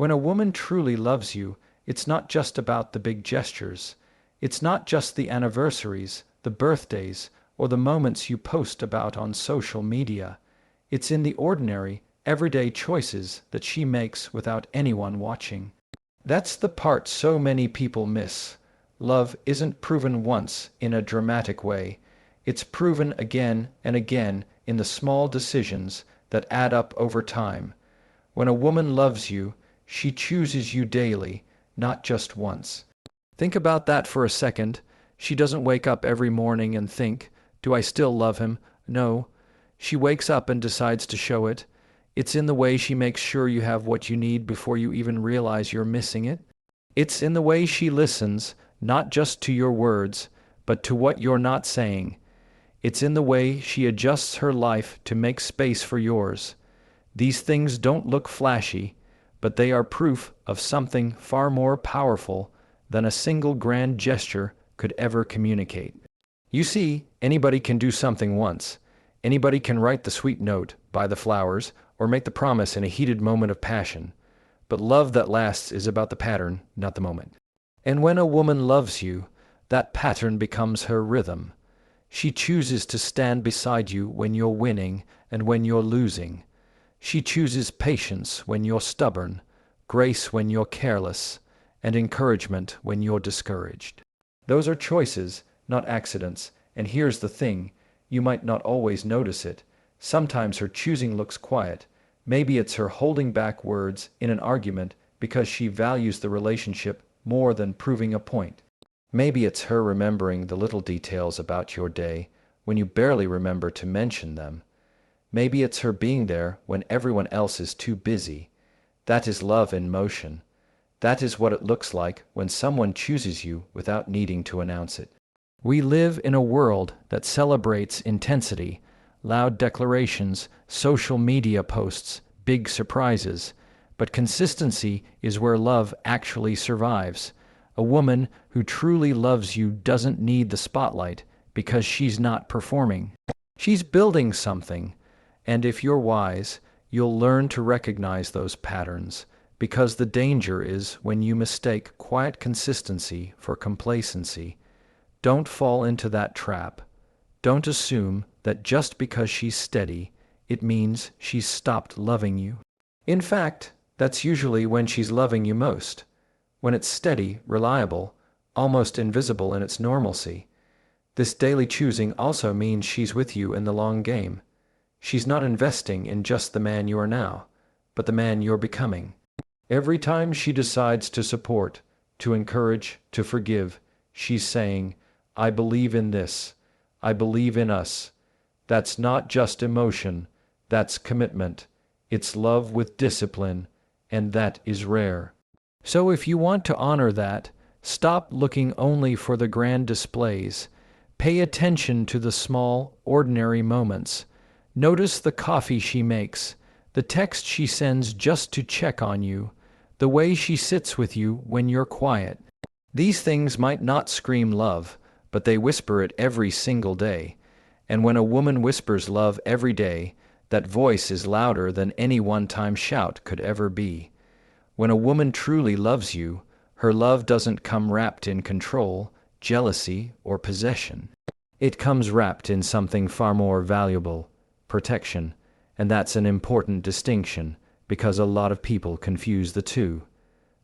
When a woman truly loves you, it's not just about the big gestures. It's not just the anniversaries, the birthdays, or the moments you post about on social media. It's in the ordinary, everyday choices that she makes without anyone watching. That's the part so many people miss. Love isn't proven once in a dramatic way. It's proven again and again in the small decisions that add up over time. When a woman loves you, she chooses you daily, not just once. Think about that for a second. She doesn't wake up every morning and think, "Do I still love him?" No. She wakes up and decides to show it. It's in the way she makes sure you have what you need before you even realize you're missing it. It's in the way she listens, not just to your words, but to what you're not saying. It's in the way she adjusts her life to make space for yours. These things don't look flashy, but they are proof of something far more powerful than a single grand gesture could ever communicate. You see, anybody can do something once. Anybody can write the sweet note, buy the flowers, or make the promise in a heated moment of passion. But love that lasts is about the pattern, not the moment. And when a woman loves you, that pattern becomes her rhythm. She chooses to stand beside you when you're winning and when you're losing. She chooses patience when you're stubborn, grace when you're careless, and encouragement when you're discouraged. Those are choices, not accidents, and here's the thing, you might not always notice it. Sometimes her choosing looks quiet. Maybe it's her holding back words in an argument because she values the relationship more than proving a point. Maybe it's her remembering the little details about your day when you barely remember to mention them. Maybe it's her being there when everyone else is too busy. That is love in motion. That is what it looks like when someone chooses you without needing to announce it. We live in a world that celebrates intensity, loud declarations, social media posts, big surprises. But consistency is where love actually survives. A woman who truly loves you doesn't need the spotlight because she's not performing. She's building something. And if you're wise, you'll learn to recognize those patterns, because the danger is when you mistake quiet consistency for complacency. Don't fall into that trap. Don't assume that just because she's steady, it means she's stopped loving you. In fact, that's usually when she's loving you most. When it's steady, reliable, almost invisible in its normalcy. This daily choosing also means she's with you in the long game. She's not investing in just the man you are now, but the man you're becoming. Every time she decides to support, to encourage, to forgive, she's saying, "I believe in this. I believe in us." That's not just emotion, that's commitment. It's love with discipline, and that is rare. So if you want to honor that, stop looking only for the grand displays. Pay attention to the small, ordinary moments. Notice the coffee she makes, the text she sends just to check on you, the way she sits with you when you're quiet. These things might not scream love, but they whisper it every single day. And when a woman whispers love every day, that voice is louder than any one-time shout could ever be. When a woman truly loves you, her love doesn't come wrapped in control, jealousy, or possession. It comes wrapped in something far more valuable, protection, and that's an important distinction because a lot of people confuse the two.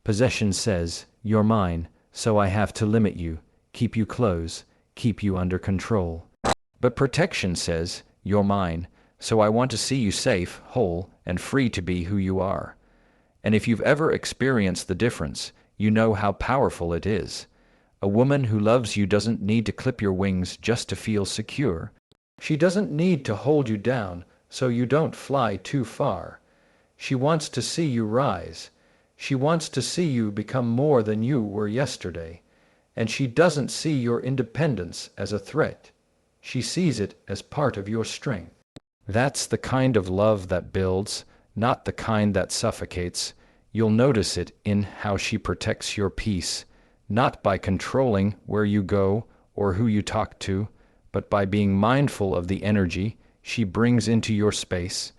Possession says, "You're mine, so I have to limit you, keep you close, keep you under control." But protection says, "You're mine, so I want to see you safe, whole, and free to be who you are." And if you've ever experienced the difference, you know how powerful it is. A woman who loves you doesn't need to clip your wings just to feel secure. She doesn't need to hold you down so you don't fly too far. She wants to see you rise. She wants to see you become more than you were yesterday. And she doesn't see your independence as a threat. She sees it as part of your strength. That's the kind of love that builds, not the kind that suffocates. You'll notice it in how she protects your peace, not by controlling where you go or who you talk to, but by being mindful of the energy she brings into your space.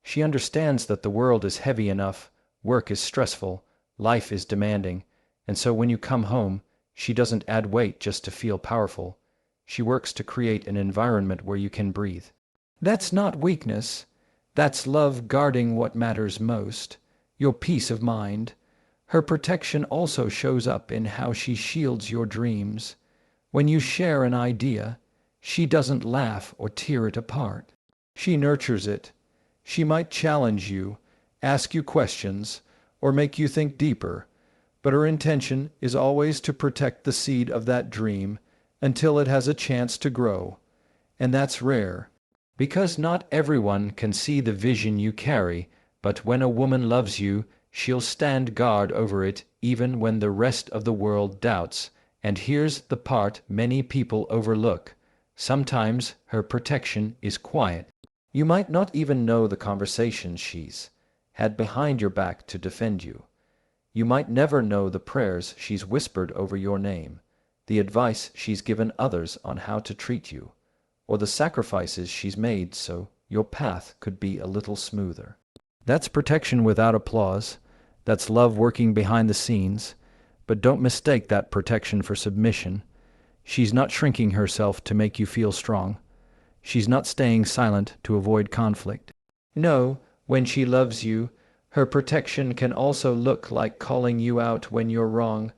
She understands that the world is heavy enough, work is stressful, Life is demanding, and so when you come home, she doesn't add weight just to feel powerful. She works to create an environment where you can breathe. That's not weakness. That's love guarding what matters most, your peace of mind. Her protection also shows up in how she shields your dreams. When you share an idea, she doesn't laugh or tear it apart. She nurtures it. She might challenge you, ask you questions, or make you think deeper, but her intention is always to protect the seed of that dream until it has a chance to grow. And that's rare, because not everyone can see the vision you carry, but when a woman loves you, she'll stand guard over it even when the rest of the world doubts. And here's the part many people overlook. Sometimes her protection is quiet. You might not even know the conversations she's had behind your back to defend you. You might never know the prayers she's whispered over your name, the advice she's given others on how to treat you, or the sacrifices she's made so your path could be a little smoother. That's protection without applause. That's love working behind the scenes. But don't mistake that protection for submission. She's not shrinking herself to make you feel strong. She's not staying silent to avoid conflict. No, when she loves you, her protection can also look like calling you out when you're wrong,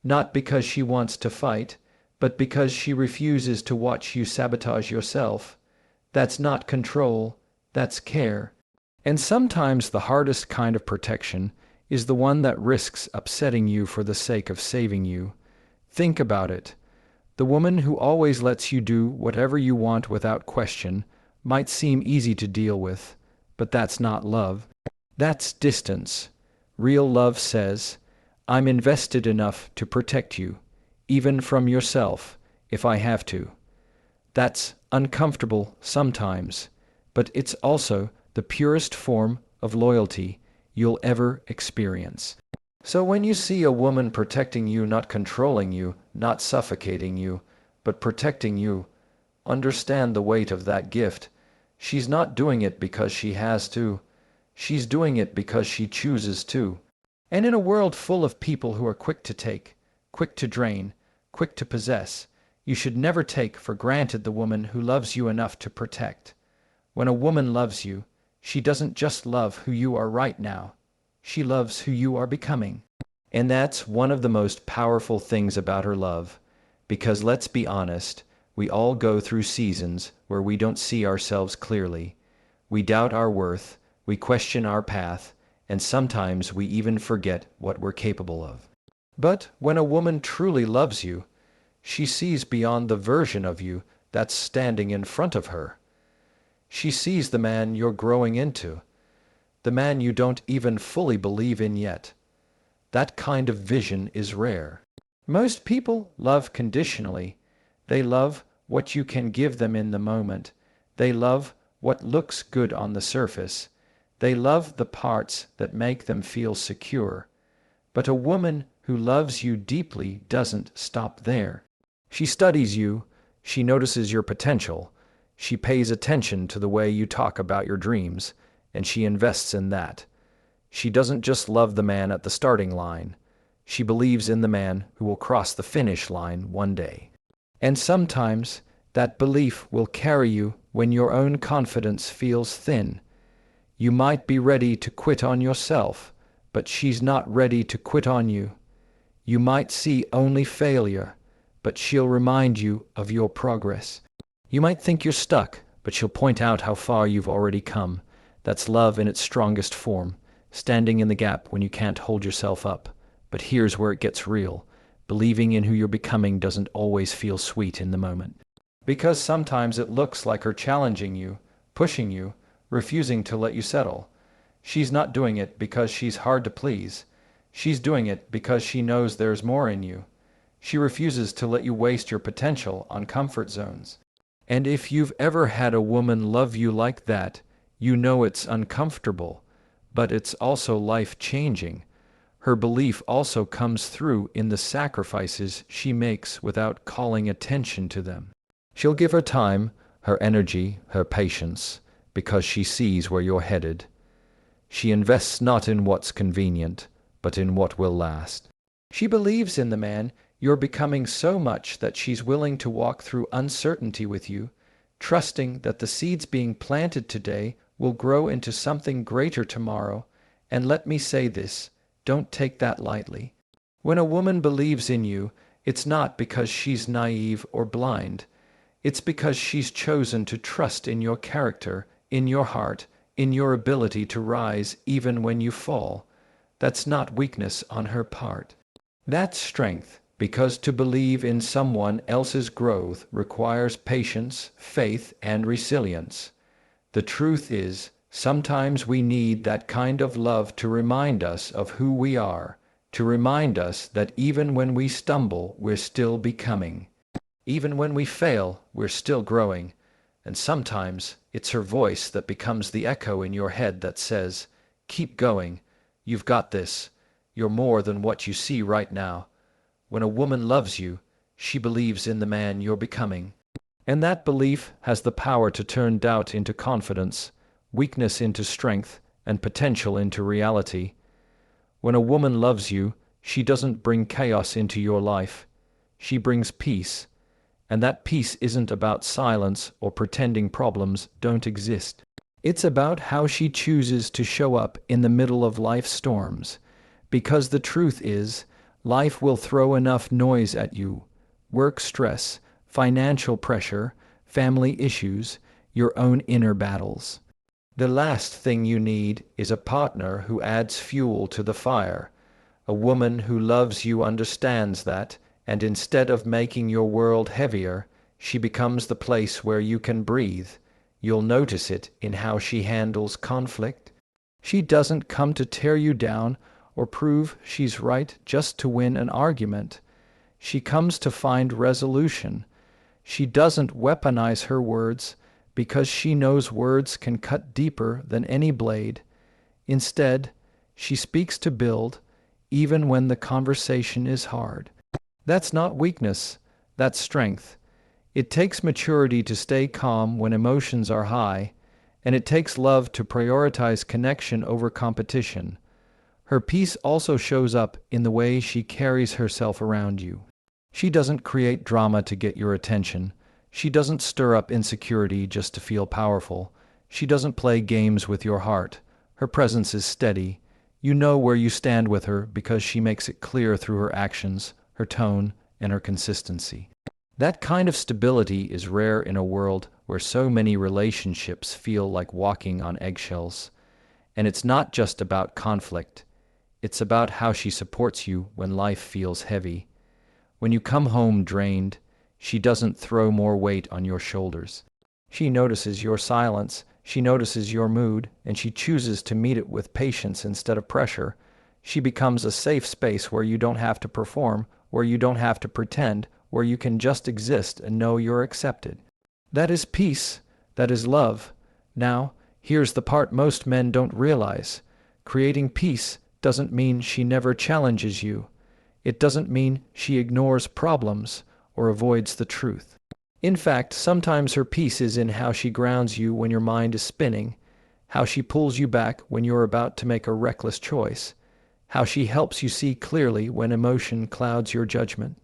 not because she wants to fight, but because she refuses to watch you sabotage yourself. That's not control, that's care. And sometimes the hardest kind of protection is the one that risks upsetting you for the sake of saving you. Think about it. The woman who always lets you do whatever you want without question might seem easy to deal with, but that's not love. That's distance. Real love says, I'm invested enough to protect you, even from yourself, if I have to. That's uncomfortable sometimes, but it's also the purest form of loyalty you'll ever experience. So when you see a woman protecting you, not controlling you, not suffocating you, but protecting you, understand the weight of that gift. She's not doing it because she has to. She's doing it because she chooses to. And in a world full of people who are quick to take, quick to drain, quick to possess, you should never take for granted the woman who loves you enough to protect. When a woman loves you, she doesn't just love who you are right now. She loves who you are becoming. And that's one of the most powerful things about her love. Because let's be honest, we all go through seasons where we don't see ourselves clearly. We doubt our worth, we question our path, and sometimes we even forget what we're capable of. But when a woman truly loves you, she sees beyond the version of you that's standing in front of her. She sees the man you're growing into, the man you don't even fully believe in yet. That kind of vision is rare. Most people love conditionally. They love what you can give them in the moment. They love what looks good on the surface. They love the parts that make them feel secure. But a woman who loves you deeply doesn't stop there. She studies you. She notices your potential. She pays attention to the way you talk about your dreams, and she invests in that. She doesn't just love the man at the starting line. She believes in the man who will cross the finish line one day. And sometimes that belief will carry you when your own confidence feels thin. You might be ready to quit on yourself, but she's not ready to quit on you. You might see only failure, but she'll remind you of your progress. You might think you're stuck, but she'll point out how far you've already come. That's love in its strongest form, standing in the gap when you can't hold yourself up. But here's where it gets real. Believing in who you're becoming doesn't always feel sweet in the moment. Because sometimes it looks like her challenging you, pushing you, refusing to let you settle. She's not doing it because she's hard to please. She's doing it because she knows there's more in you. She refuses to let you waste your potential on comfort zones. And if you've ever had a woman love you like that, you know it's uncomfortable, but it's also life-changing. Her belief also comes through in the sacrifices she makes without calling attention to them. She'll give her time, her energy, her patience, because she sees where you're headed. She invests not in what's convenient, but in what will last. She believes in the man you're becoming so much that she's willing to walk through uncertainty with you, trusting that the seeds being planted today will grow into something greater tomorrow. And let me say this, don't take that lightly. When a woman believes in you, it's not because she's naive or blind. It's because she's chosen to trust in your character, in your heart, in your ability to rise even when you fall. That's not weakness on her part. That's strength, because to believe in someone else's growth requires patience, faith, and resilience. The truth is, sometimes we need that kind of love to remind us of who we are, to remind us that even when we stumble, we're still becoming. Even when we fail, we're still growing. And sometimes it's her voice that becomes the echo in your head that says, "Keep going. You've got this. You're more than what you see right now." When a woman loves you, she believes in the man you're becoming. And that belief has the power to turn doubt into confidence, weakness into strength, and potential into reality. When a woman loves you, she doesn't bring chaos into your life. She brings peace. And that peace isn't about silence or pretending problems don't exist. It's about how she chooses to show up in the middle of life's storms. Because the truth is, life will throw enough noise at you. Work stress, financial pressure, family issues, your own inner battles. The last thing you need is a partner who adds fuel to the fire. A woman who loves you understands that, and instead of making your world heavier, she becomes the place where you can breathe. You'll notice it in how she handles conflict. She doesn't come to tear you down or prove she's right just to win an argument. She comes to find resolution. She doesn't weaponize her words because she knows words can cut deeper than any blade. Instead, she speaks to build, even when the conversation is hard. That's not weakness, that's strength. It takes maturity to stay calm when emotions are high, and it takes love to prioritize connection over competition. Her peace also shows up in the way she carries herself around you. She doesn't create drama to get your attention. She doesn't stir up insecurity just to feel powerful. She doesn't play games with your heart. Her presence is steady. You know where you stand with her because she makes it clear through her actions, her tone, and her consistency. That kind of stability is rare in a world where so many relationships feel like walking on eggshells. And it's not just about conflict. It's about how she supports you when life feels heavy. When you come home drained, she doesn't throw more weight on your shoulders. She notices your silence, she notices your mood, and she chooses to meet it with patience instead of pressure. She becomes a safe space where you don't have to perform, where you don't have to pretend, where you can just exist and know you're accepted. That is peace. That is love. Now, here's the part most men don't realize. Creating peace doesn't mean she never challenges you. It doesn't mean she ignores problems or avoids the truth. In fact, sometimes her peace is in how she grounds you when your mind is spinning, how she pulls you back when you're about to make a reckless choice, how she helps you see clearly when emotion clouds your judgment.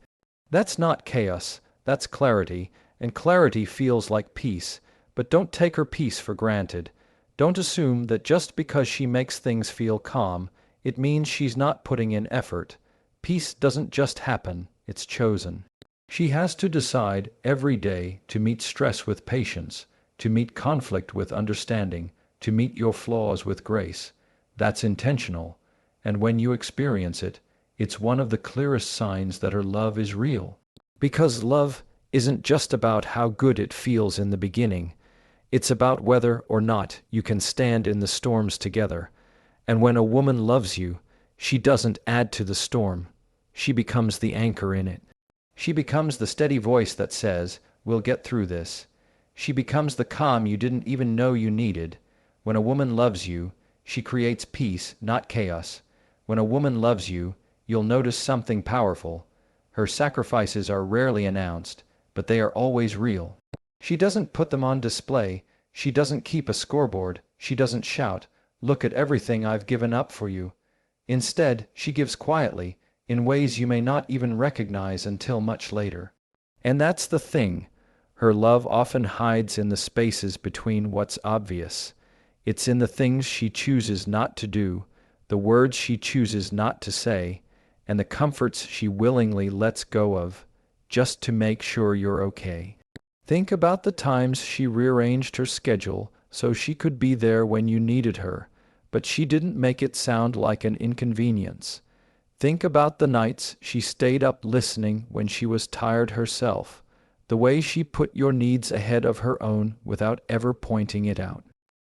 That's not chaos, that's clarity, and clarity feels like peace. But don't take her peace for granted. Don't assume that just because she makes things feel calm, it means she's not putting in effort. Peace doesn't just happen, it's chosen. She has to decide every day to meet stress with patience, to meet conflict with understanding, to meet your flaws with grace. That's intentional. And when you experience it, it's one of the clearest signs that her love is real. Because love isn't just about how good it feels in the beginning. It's about whether or not you can stand in the storms together. And when a woman loves you, she doesn't add to the storm. She becomes the anchor in it. She becomes the steady voice that says, "We'll get through this." She becomes the calm you didn't even know you needed. When a woman loves you, she creates peace, not chaos. When a woman loves you, you'll notice something powerful. Her sacrifices are rarely announced, but they are always real. She doesn't put them on display. She doesn't keep a scoreboard. She doesn't shout, "Look at everything I've given up for you." Instead, she gives quietly, in ways you may not even recognize until much later. And that's the thing. Her love often hides in the spaces between what's obvious. It's in the things she chooses not to do, the words she chooses not to say, and the comforts she willingly lets go of, just to make sure you're okay. Think about the times she rearranged her schedule so she could be there when you needed her, but she didn't make it sound like an inconvenience. Think about the nights she stayed up listening when she was tired herself, the way she put your needs ahead of her own without ever pointing it out.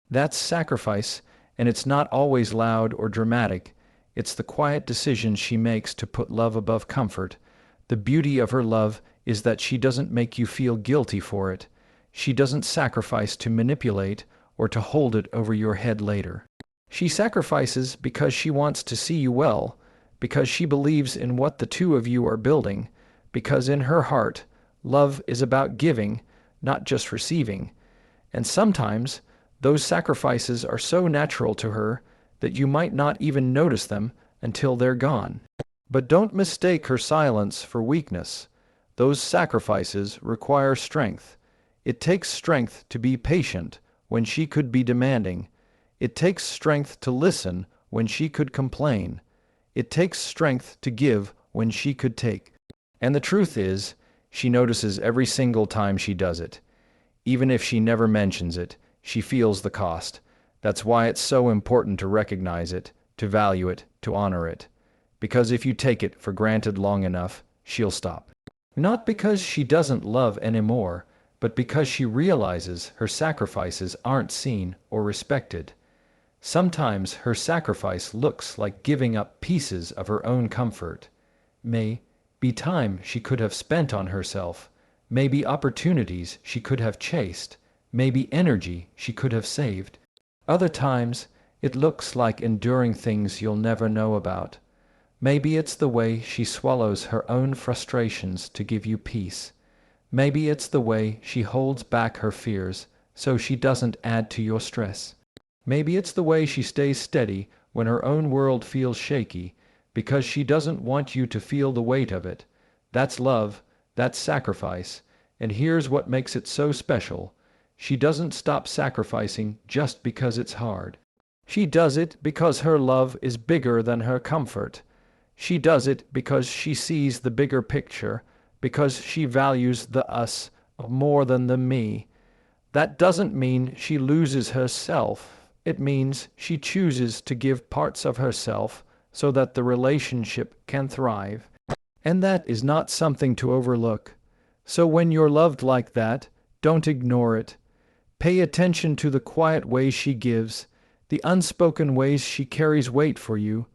That's sacrifice, and it's not always loud or dramatic. It's the quiet decisions she makes to put love above comfort. The beauty of her love is that she doesn't make you feel guilty for it. She doesn't sacrifice to manipulate or to hold it over your head later. She sacrifices because she wants to see you well, because she believes in what the two of you are building, because in her heart, love is about giving, not just receiving. And sometimes, those sacrifices are so natural to her that you might not even notice them until they're gone. But don't mistake her silence for weakness. Those sacrifices require strength. It takes strength to be patient when she could be demanding. It takes strength to listen when she could complain. It takes strength to give when she could take. And the truth is, she notices every single time she does it. Even if she never mentions it, she feels the cost. That's why it's so important to recognize it, to value it, to honor it. Because if you take it for granted long enough, she'll stop. Not because she doesn't love anymore, but because she realizes her sacrifices aren't seen or respected. Sometimes her sacrifice looks like giving up pieces of her own comfort. May be time she could have spent on herself, maybe opportunities she could have chased, maybe energy she could have saved. Other times, it looks like enduring things you'll never know about. Maybe it's the way she swallows her own frustrations to give you peace. Maybe it's the way she holds back her fears so she doesn't add to your stress. Maybe it's the way she stays steady when her own world feels shaky, because she doesn't want you to feel the weight of it. That's love, that's sacrifice, and here's what makes it so special. She doesn't stop sacrificing just because it's hard. She does it because her love is bigger than her comfort. She does it because she sees the bigger picture, because she values the us more than the me. That doesn't mean she loses herself. It means she chooses to give parts of herself so that the relationship can thrive. And that is not something to overlook. So when you're loved like that, don't ignore it. Pay attention to the quiet ways she gives, the unspoken ways she carries weight for you,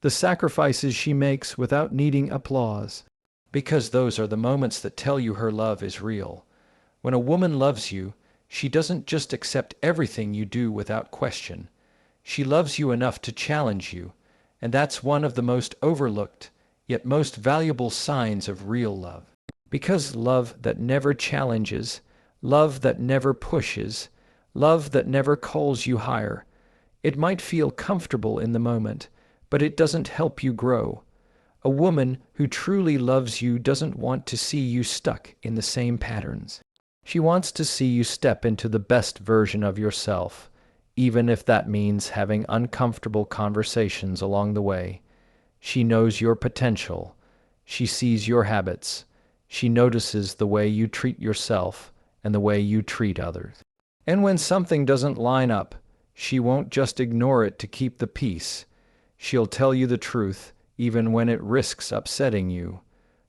the sacrifices she makes without needing applause. Because those are the moments that tell you her love is real. When a woman loves you, she doesn't just accept everything you do without question. She loves you enough to challenge you, and that's one of the most overlooked, yet most valuable signs of real love. Because love that never challenges, love that never pushes, love that never calls you higher, it might feel comfortable in the moment, but it doesn't help you grow. A woman who truly loves you doesn't want to see you stuck in the same patterns. She wants to see you step into the best version of yourself, even if that means having uncomfortable conversations along the way. She knows your potential. She sees your habits. She notices the way you treat yourself and the way you treat others. And when something doesn't line up, she won't just ignore it to keep the peace. She'll tell you the truth, even when it risks upsetting you,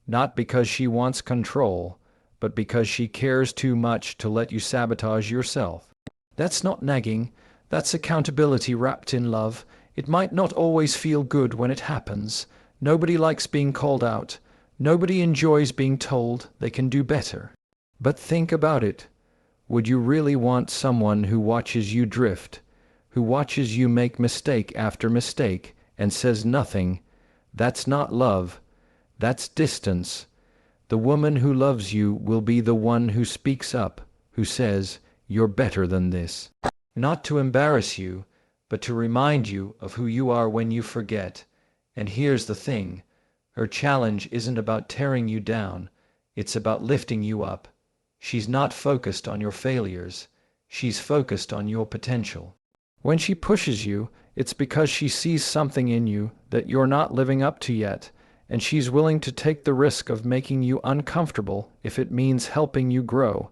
not because she wants control, but because she cares too much to let you sabotage yourself. That's not nagging, that's accountability wrapped in love. It might not always feel good when it happens. Nobody likes being called out. Nobody enjoys being told they can do better. But think about it. Would you really want someone who watches you drift, who watches you make mistake after mistake and says nothing? That's not love. That's distance. The woman who loves you will be the one who speaks up, who says, "You're better than this." Not to embarrass you, but to remind you of who you are when you forget, And here's the thing. Her challenge isn't about tearing you down. It's about lifting you up. She's not focused on your failures. She's focused on your potential. When she pushes you, it's because she sees something in you that you're not living up to yet, and she's willing to take the risk of making you uncomfortable if it means helping you grow.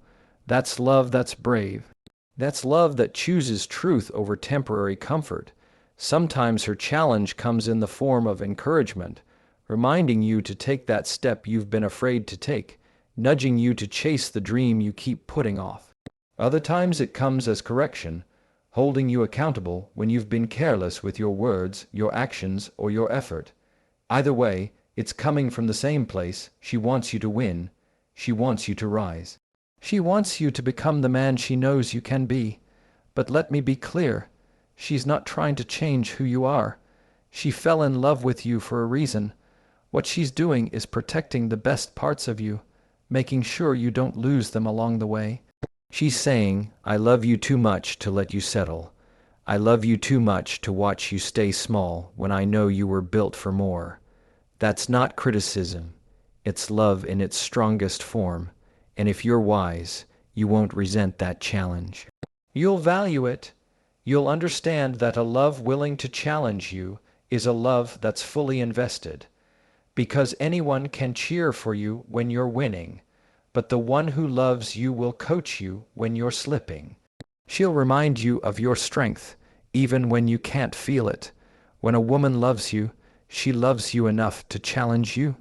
That's love that's brave. That's love that chooses truth over temporary comfort. Sometimes her challenge comes in the form of encouragement, reminding you to take that step you've been afraid to take, nudging you to chase the dream you keep putting off. Other times it comes as correction, holding you accountable when you've been careless with your words, your actions, or your effort. Either way, it's coming from the same place. She wants you to win. She wants you to rise. She wants you to become the man she knows you can be. But let me be clear, she's not trying to change who you are. She fell in love with you for a reason. What she's doing is protecting the best parts of you, making sure you don't lose them along the way. She's saying, I love you too much to let you settle. I love you too much to watch you stay small when I know you were built for more. That's not criticism. It's love in its strongest form. And if you're wise, you won't resent that challenge. You'll value it. You'll understand that a love willing to challenge you is a love that's fully invested. Because anyone can cheer for you when you're winning, but the one who loves you will coach you when you're slipping. She'll remind you of your strength, even when you can't feel it. When a woman loves you, she loves you enough to challenge you,